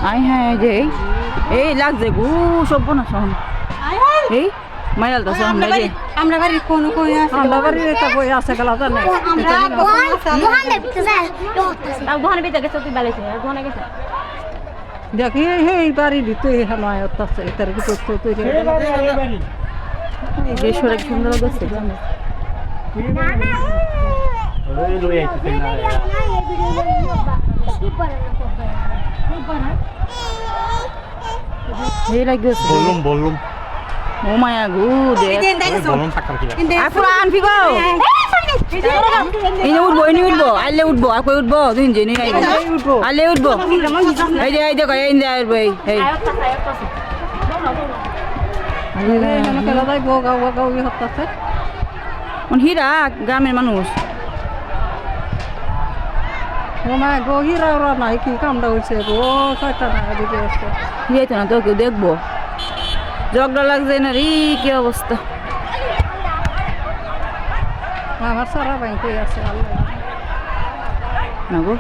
I হ্যাঁ যে এই লাগছে গু সব না শোন এই মাইল তো শোন লাগে আমরা বাড়ি কোন কোন আছে আমরা বাড়ি এটা বই আছে গলা জানে আমরা দোকান দেখতে যাই তাও দোকানে বেঁচে গেছে তুই বেলেছে দোকানে গেছে দেখি এই বাড়ি দিতে নয় আছে এটার কি করতে তৈরি এই যে সরে সুন্দর গেছে এই লাগছে বললুম ও মায়া গু দে বললুম টাকা কি আর পুরা আনবি গো এই উঠবো এই উঠবো আইলে উঠবো আর কই উঠবো দুই জেনি আইবো আইলে উঠবো এই দেখো এই দে উঠবো এই হীরা গ্রামের মানুষ হিরা ওরা নাই কি কামড়া হয়েছে গো ছয়টা না দিকে আসছে তো না তো কেউ দেখবো ঝগড়া লাগছে না রে কি অবস্থা আমার সারা ব্যাংকে আছে আল্লাহ না গো